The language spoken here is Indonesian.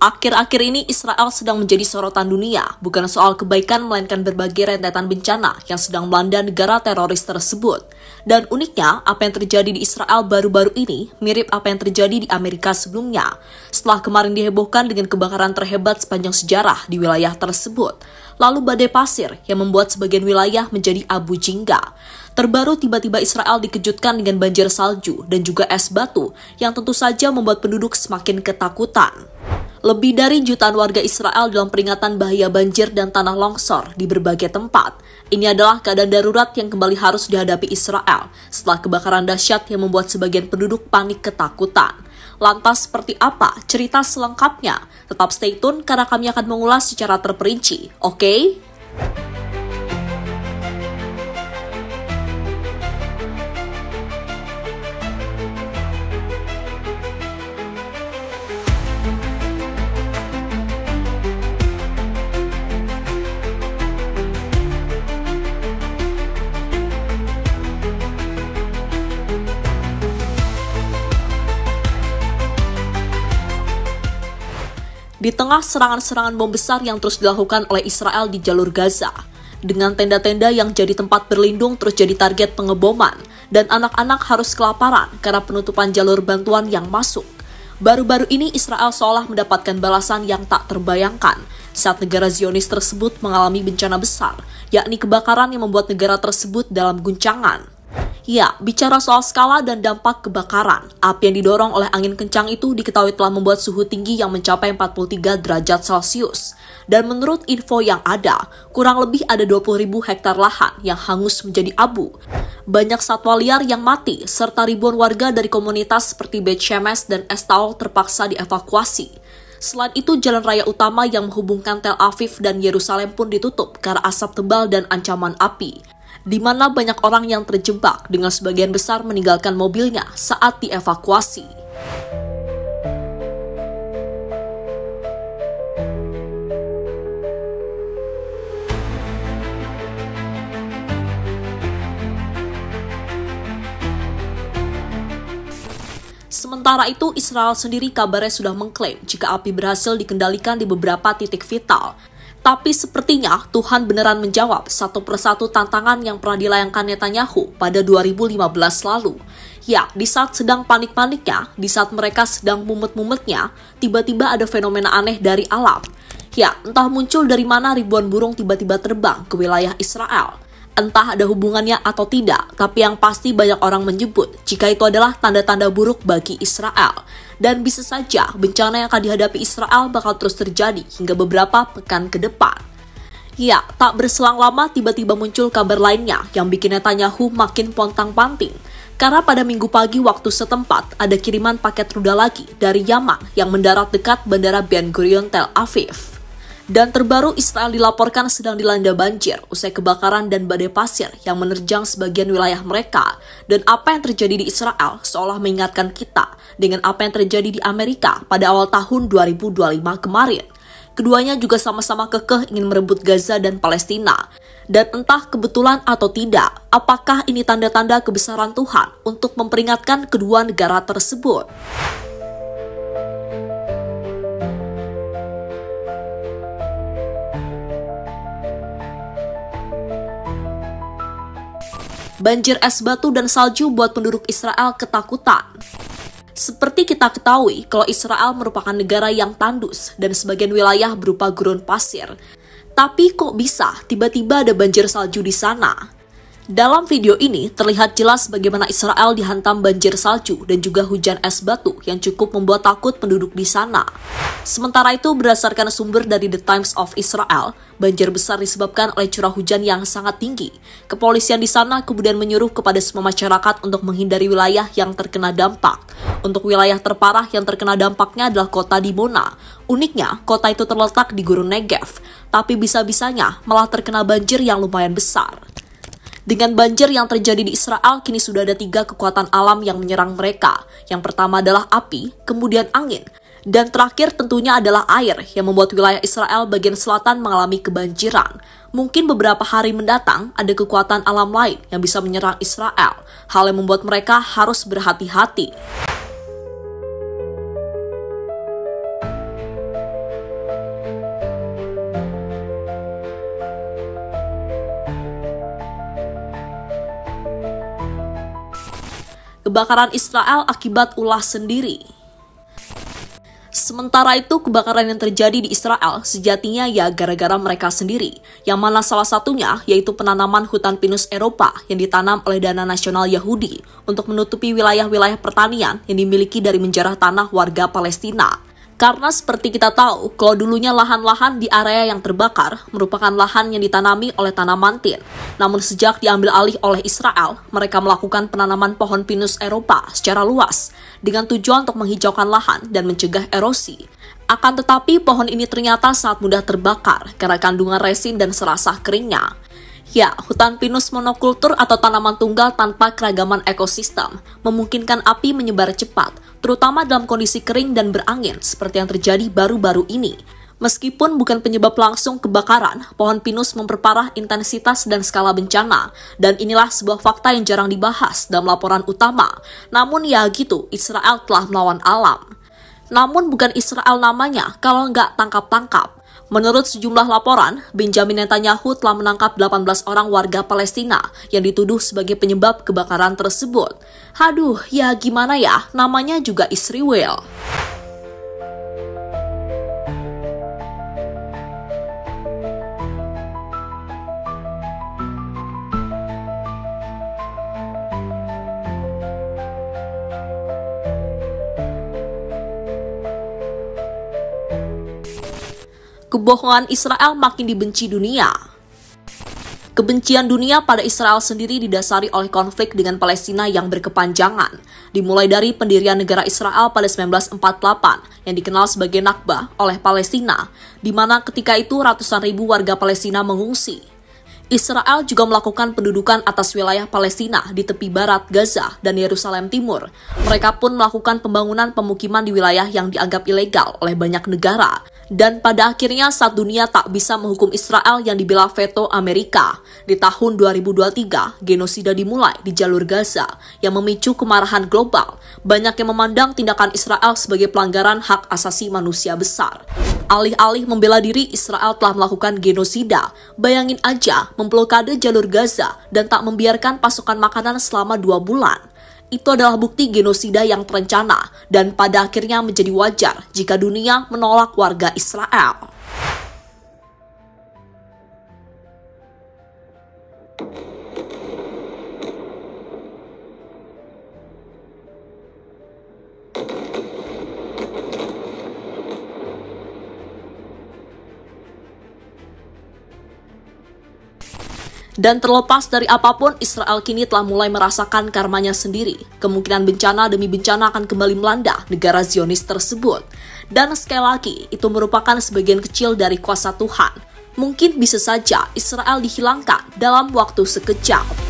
Akhir-akhir ini Israel sedang menjadi sorotan dunia, bukan soal kebaikan melainkan berbagai rentetan bencana yang sedang melanda negara teroris tersebut. Dan uniknya, apa yang terjadi di Israel baru-baru ini mirip apa yang terjadi di Amerika sebelumnya. Setelah kemarin dihebohkan dengan kebakaran terhebat sepanjang sejarah di wilayah tersebut. Lalu badai pasir yang membuat sebagian wilayah menjadi abu jingga. Terbaru tiba-tiba Israel dikejutkan dengan banjir salju dan juga es batu yang tentu saja membuat penduduk semakin ketakutan. Lebih dari jutaan warga Israel dalam peringatan bahaya banjir dan tanah longsor di berbagai tempat. Ini adalah keadaan darurat yang kembali harus dihadapi Israel setelah kebakaran dahsyat yang membuat sebagian penduduk panik ketakutan. Lantas seperti apa cerita selengkapnya? Tetap stay tune karena kami akan mengulas secara terperinci, oke? Di tengah serangan-serangan bom besar yang terus dilakukan oleh Israel di jalur Gaza, dengan tenda-tenda yang jadi tempat berlindung terus jadi target pengeboman, dan anak-anak harus kelaparan karena penutupan jalur bantuan yang masuk. Baru-baru ini Israel seolah mendapatkan balasan yang tak terbayangkan saat negara Zionis tersebut mengalami bencana besar, yakni kebakaran yang membuat negara tersebut dalam guncangan. Ya, bicara soal skala dan dampak kebakaran, api yang didorong oleh angin kencang itu diketahui telah membuat suhu tinggi yang mencapai 43 derajat Celcius. Dan menurut info yang ada, kurang lebih ada 20.000 hektar lahan yang hangus menjadi abu. Banyak satwa liar yang mati, serta ribuan warga dari komunitas seperti Beit Shemesh dan Eshtaol terpaksa dievakuasi. Selain itu, jalan raya utama yang menghubungkan Tel Aviv dan Yerusalem pun ditutup karena asap tebal dan ancaman api, di mana banyak orang yang terjebak dengan sebagian besar meninggalkan mobilnya saat dievakuasi. Sementara itu, Israel sendiri kabarnya sudah mengklaim jika api berhasil dikendalikan di beberapa titik vital. Tapi sepertinya Tuhan beneran menjawab satu persatu tantangan yang pernah dilayangkan Netanyahu pada 2015 lalu. Ya, di saat sedang panik-paniknya, di saat mereka sedang mumet-mumetnya, tiba-tiba ada fenomena aneh dari alam. Ya, entah muncul dari mana ribuan burung tiba-tiba terbang ke wilayah Israel. Entah ada hubungannya atau tidak, tapi yang pasti banyak orang menyebut jika itu adalah tanda-tanda buruk bagi Israel. Dan bisa saja bencana yang akan dihadapi Israel bakal terus terjadi hingga beberapa pekan ke depan. Ya, tak berselang lama tiba-tiba muncul kabar lainnya yang bikin Netanyahu makin pontang-panting. Karena pada minggu pagi waktu setempat ada kiriman paket rudal lagi dari Yaman yang mendarat dekat Bandara Ben Gurion Tel Aviv. Dan terbaru Israel dilaporkan sedang dilanda banjir usai kebakaran dan badai pasir yang menerjang sebagian wilayah mereka. Dan apa yang terjadi di Israel seolah mengingatkan kita dengan apa yang terjadi di Amerika pada awal tahun 2025 kemarin. Keduanya juga sama-sama kekeh ingin merebut Gaza dan Palestina. Dan entah kebetulan atau tidak, apakah ini tanda-tanda kebesaran Tuhan untuk memperingatkan kedua negara tersebut? Banjir es batu dan salju buat penduduk Israel ketakutan. Seperti kita ketahui, kalau Israel merupakan negara yang tandus dan sebagian wilayah berupa gurun pasir. Tapi kok bisa tiba-tiba ada banjir salju di sana? Dalam video ini terlihat jelas bagaimana Israel dihantam banjir salju dan juga hujan es batu yang cukup membuat takut penduduk di sana. Sementara itu, berdasarkan sumber dari The Times of Israel, banjir besar disebabkan oleh curah hujan yang sangat tinggi. Kepolisian di sana kemudian menyuruh kepada semua masyarakat untuk menghindari wilayah yang terkena dampak. Untuk wilayah terparah yang terkena dampaknya adalah kota Dimona. Uniknya, kota itu terletak di Gurun Negev, tapi bisa-bisanya malah terkena banjir yang lumayan besar. Dengan banjir yang terjadi di Israel, kini sudah ada 3 kekuatan alam yang menyerang mereka. Yang pertama adalah api, kemudian angin, dan terakhir tentunya adalah air yang membuat wilayah Israel bagian selatan mengalami kebanjiran. Mungkin beberapa hari mendatang ada kekuatan alam lain yang bisa menyerang Israel, hal yang membuat mereka harus berhati-hati. kebakaran Israel akibat ulah sendiri. Sementara itu, kebakaran yang terjadi di Israel sejatinya ya gara-gara mereka sendiri, yang mana salah satunya yaitu penanaman hutan pinus Eropa yang ditanam oleh Dana Nasional Yahudi untuk menutupi wilayah-wilayah pertanian yang dimiliki dari menjarah tanah warga Palestina. Karena seperti kita tahu, kalau dulunya lahan-lahan di area yang terbakar merupakan lahan yang ditanami oleh tanaman tin. Namun sejak diambil alih oleh Israel, mereka melakukan penanaman pohon pinus Eropa secara luas dengan tujuan untuk menghijaukan lahan dan mencegah erosi. Akan tetapi pohon ini ternyata sangat mudah terbakar karena kandungan resin dan serasa keringnya. Ya, hutan pinus monokultur atau tanaman tunggal tanpa keragaman ekosistem memungkinkan api menyebar cepat, terutama dalam kondisi kering dan berangin seperti yang terjadi baru-baru ini. Meskipun bukan penyebab langsung kebakaran, pohon pinus memperparah intensitas dan skala bencana, dan inilah sebuah fakta yang jarang dibahas dalam laporan utama. Namun ya gitu, Israel telah melawan alam. Namun bukan Israel namanya kalau nggak tangkap-tangkap. Menurut sejumlah laporan, Benjamin Netanyahu telah menangkap 18 orang warga Palestina yang dituduh sebagai penyebab kebakaran tersebut. Haduh, ya gimana ya, namanya juga Israel. Kebohongan Israel makin dibenci dunia. Kebencian dunia pada Israel sendiri didasari oleh konflik dengan Palestina yang berkepanjangan, dimulai dari pendirian negara Israel pada 1948 yang dikenal sebagai Nakba oleh Palestina, di mana ketika itu ratusan ribu warga Palestina mengungsi. Israel juga melakukan pendudukan atas wilayah Palestina di tepi barat Gaza dan Yerusalem Timur. Mereka pun melakukan pembangunan pemukiman di wilayah yang dianggap ilegal oleh banyak negara. Dan pada akhirnya saat dunia tak bisa menghukum Israel yang dibela veto Amerika, di tahun 2023 genosida dimulai di jalur Gaza yang memicu kemarahan global. Banyak yang memandang tindakan Israel sebagai pelanggaran hak asasi manusia besar. Alih-alih membela diri, Israel telah melakukan genosida. Bayangin aja, memblokade jalur Gaza dan tak membiarkan pasokan makanan selama 2 bulan. Itu adalah bukti genosida yang terencana dan pada akhirnya menjadi wajar jika dunia menolak warga Israel. Dan terlepas dari apapun, Israel kini telah mulai merasakan karmanya sendiri. Kemungkinan bencana demi bencana akan kembali melanda negara Zionis tersebut. Dan sekali lagi, itu merupakan sebagian kecil dari kuasa Tuhan. Mungkin bisa saja Israel dihilangkan dalam waktu sekejap.